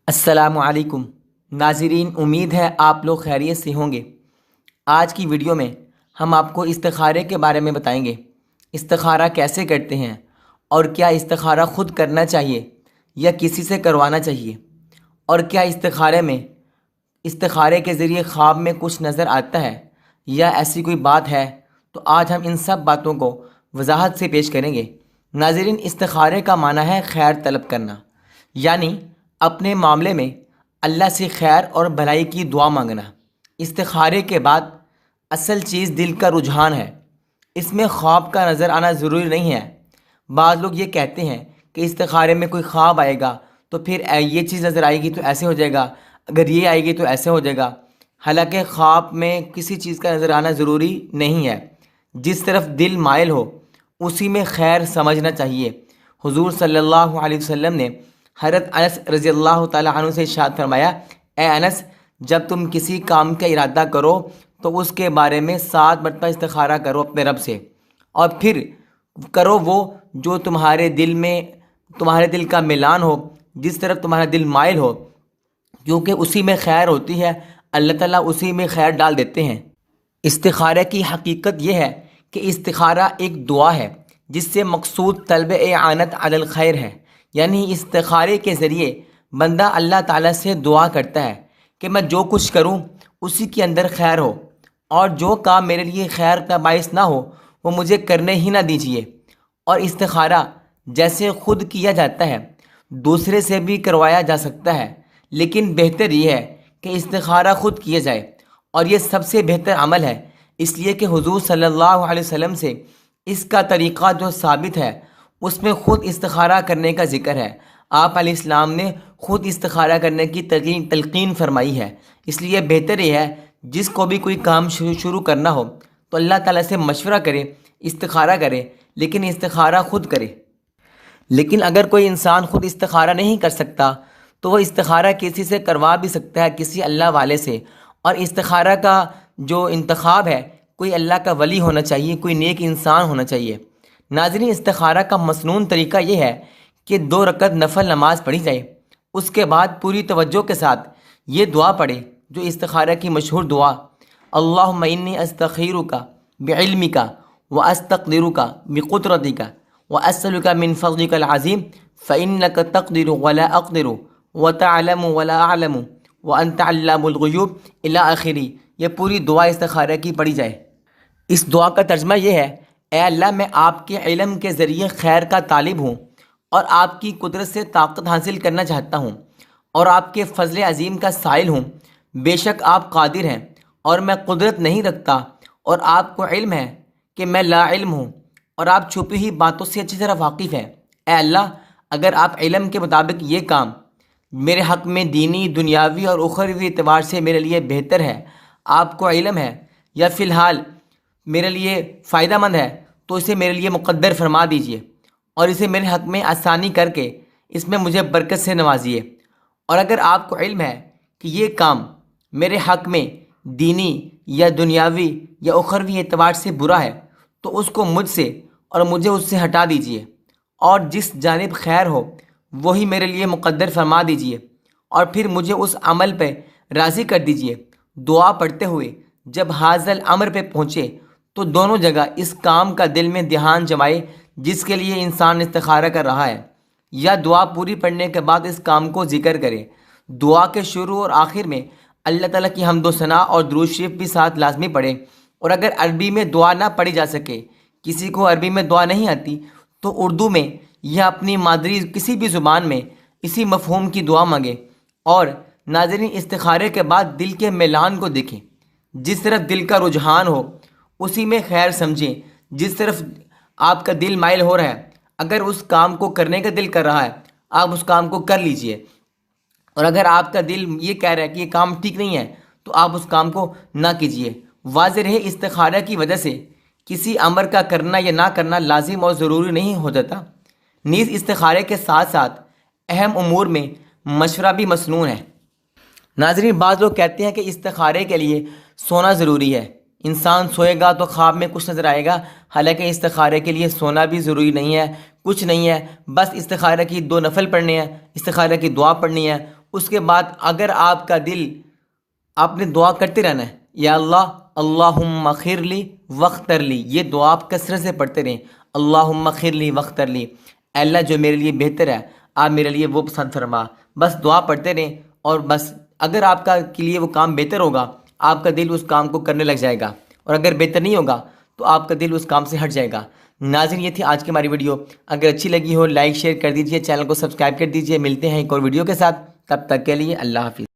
السلام علیکم ناظرین، امید ہے آپ لوگ خیریت سے ہوں گے۔ آج کی ویڈیو میں ہم آپ کو استخارے کے بارے میں بتائیں گے۔ استخارہ کیسے کرتے ہیں اور کیا استخارہ خود کرنا چاہیے یا کسی سے کروانا چاہیے، اور کیا استخارے کے ذریعے خواب میں کچھ نظر آتا ہے یا ایسی کوئی بات ہے، تو آج ہم ان سب باتوں کو وضاحت سے پیش کریں گے۔ ناظرین، استخارے کا معنی ہے خیر طلب کرنا، یعنی اپنے معاملے میں اللہ سے خیر اور بھلائی کی دعا مانگنا۔ استخارے کے بعد اصل چیز دل کا رجحان ہے، اس میں خواب کا نظر آنا ضروری نہیں ہے۔ بعض لوگ یہ کہتے ہیں کہ استخارے میں کوئی خواب آئے گا تو پھر یہ چیز نظر آئے گی تو ایسے ہو جائے گا، اگر یہ آئے گی تو ایسے ہو جائے گا۔ حالانکہ خواب میں کسی چیز کا نظر آنا ضروری نہیں ہے، جس طرف دل مائل ہو اسی میں خیر سمجھنا چاہیے۔ حضور صلی اللہ علیہ وسلم نے حضرت انس رضی اللہ تعالیٰ عنہ سے ارشاد فرمایا، اے انس، جب تم کسی کام کا ارادہ کرو تو اس کے بارے میں 7 مرتبہ استخارہ کرو اپنے رب سے، اور پھر کرو وہ جو تمہارے دل کا میلان ہو، جس طرف تمہارا دل مائل ہو، کیونکہ اسی میں خیر ہوتی ہے، اللہ تعالیٰ اسی میں خیر ڈال دیتے ہیں۔ استخارہ کی حقیقت یہ ہے کہ استخارہ ایک دعا ہے جس سے مقصود طلب اعانت علی الخیر ہے، یعنی استخارے کے ذریعے بندہ اللہ تعالیٰ سے دعا کرتا ہے کہ میں جو کچھ کروں اسی کے اندر خیر ہو، اور جو کام میرے لیے خیر کا باعث نہ ہو وہ مجھے کرنے ہی نہ دیجیے۔ اور استخارہ جیسے خود کیا جاتا ہے دوسرے سے بھی کروایا جا سکتا ہے، لیکن بہتر یہ ہے کہ استخارہ خود کیا جائے، اور یہ سب سے بہتر عمل ہے، اس لیے کہ حضور صلی اللہ علیہ وسلم سے اس کا طریقہ جو ثابت ہے اس میں خود استخارہ کرنے کا ذکر ہے۔ آپ علیہ السلام نے خود استخارہ کرنے کی تلقین فرمائی ہے۔ اس لیے بہتر یہ ہے جس کو بھی کوئی کام شروع کرنا ہو تو اللہ تعالیٰ سے مشورہ کرے، استخارہ کرے، لیکن استخارہ خود کرے۔ لیکن اگر کوئی انسان خود استخارہ نہیں کر سکتا تو وہ استخارہ کسی سے کروا بھی سکتا ہے، کسی اللہ والے سے۔ اور استخارہ کا جو انتخاب ہے کوئی اللہ کا ولی ہونا چاہیے، کوئی نیک انسان ہونا چاہیے۔ ناظرین، استخارہ کا مسنون طریقہ یہ ہے کہ 2 رکعت نفل نماز پڑھی جائے، اس کے بعد پوری توجہ کے ساتھ یہ دعا پڑھے جو استخارہ کی مشہور دعا، اللہم انی استخیرک بعلمک واستقدرک بقدرتک واسألک من فضلک العظیم فانک تقدر ولا اقدر وتعلم ولا اعلم وانت علام الغیوب الی آخری۔ یہ پوری دعا استخارہ کی پڑھی جائے۔ اس دعا کا ترجمہ یہ ہے، اے اللہ، میں آپ کے علم کے ذریعے خیر کا طالب ہوں اور آپ کی قدرت سے طاقت حاصل کرنا چاہتا ہوں، اور آپ کے فضل عظیم کا سائل ہوں۔ بے شک آپ قادر ہیں اور میں قدرت نہیں رکھتا، اور آپ کو علم ہے کہ میں لا علم ہوں، اور آپ چھپی ہوئی باتوں سے اچھی طرح واقف ہیں۔ اے اللہ، اگر آپ علم کے مطابق یہ کام میرے حق میں دینی، دنیاوی اور اخروی اعتبار سے میرے لیے بہتر ہے، آپ کو علم ہے، یا فی الحال میرے لیے فائدہ مند ہے، تو اسے میرے لیے مقدر فرما دیجئے، اور اسے میرے حق میں آسانی کر کے اس میں مجھے برکت سے نوازیے۔ اور اگر آپ کو علم ہے کہ یہ کام میرے حق میں دینی یا دنیاوی یا اخروی اعتبار سے برا ہے تو اس کو مجھ سے اور مجھے اس سے ہٹا دیجئے، اور جس جانب خیر ہو وہی میرے لیے مقدر فرما دیجئے، اور پھر مجھے اس عمل پہ راضی کر دیجئے۔ دعا پڑھتے ہوئے جب حاصل امر پہ پہنچے تو دونوں جگہ اس کام کا دل میں دھیان جمائے جس کے لیے انسان استخارہ کر رہا ہے، یا دعا پوری پڑھنے کے بعد اس کام کو ذکر کرے۔ دعا کے شروع اور آخر میں اللہ تعالیٰ کی حمد و ثنا اور درود شریف بھی ساتھ لازمی پڑھے۔ اور اگر عربی میں دعا نہ پڑھی جا سکے، کسی کو عربی میں دعا نہیں آتی، تو اردو میں یا اپنی مادری کسی بھی زبان میں اسی مفہوم کی دعا مانگے۔ اور ناظرین، استخارے کے بعد دل کے میلان کو دیکھیں، جس طرف دل کا رجحان ہو اسی میں خیر سمجھیں۔ جس طرف آپ کا دل مائل ہو رہا ہے، اگر اس کام کو کرنے کا دل کر رہا ہے آپ اس کام کو کر لیجئے، اور اگر آپ کا دل یہ کہہ رہا ہے کہ یہ کام ٹھیک نہیں ہے تو آپ اس کام کو نہ کیجئے۔ واضح رہے، استخارہ کی وجہ سے کسی امر کا کرنا یا نہ کرنا لازم اور ضروری نہیں ہو جاتا۔ نیز استخارے کے ساتھ ساتھ اہم امور میں مشورہ بھی مسنون ہے۔ ناظرین، بعض لوگ کہتے ہیں کہ استخارے کے لیے سونا ضروری ہے، انسان سوئے گا تو خواب میں کچھ نظر آئے گا۔ حالانکہ استخارے کے لیے سونا بھی ضروری نہیں ہے، کچھ نہیں ہے، بس استخارہ کی 2 نفل پڑھنے ہیں، استخارہ کی دعا پڑھنی ہے، اس کے بعد اگر آپ کا دل، آپ نے دعا کرتے رہنا ہے، یا اللہ اللہم اغفر لی واختر لی، یہ دعا آپ کثرت سے پڑھتے رہیں، اللہم اغفر لی واختر لی، اے اللہ جو میرے لیے بہتر ہے آپ میرے لیے وہ پسند فرما، بس دعا پڑھتے رہیں، اور بس اگر آپ کا کے لیے وہ کام بہتر ہوگا آپ کا دل اس کام کو کرنے لگ جائے گا، اور اگر بہتر نہیں ہوگا تو آپ کا دل اس کام سے ہٹ جائے گا۔ ناظرین یہ تھی آج کی ہماری ویڈیو، اگر اچھی لگی ہو لائک شیئر کر دیجئے، چینل کو سبسکرائب کر دیجئے۔ ملتے ہیں ایک اور ویڈیو کے ساتھ، تب تک کے لیے اللہ حافظ۔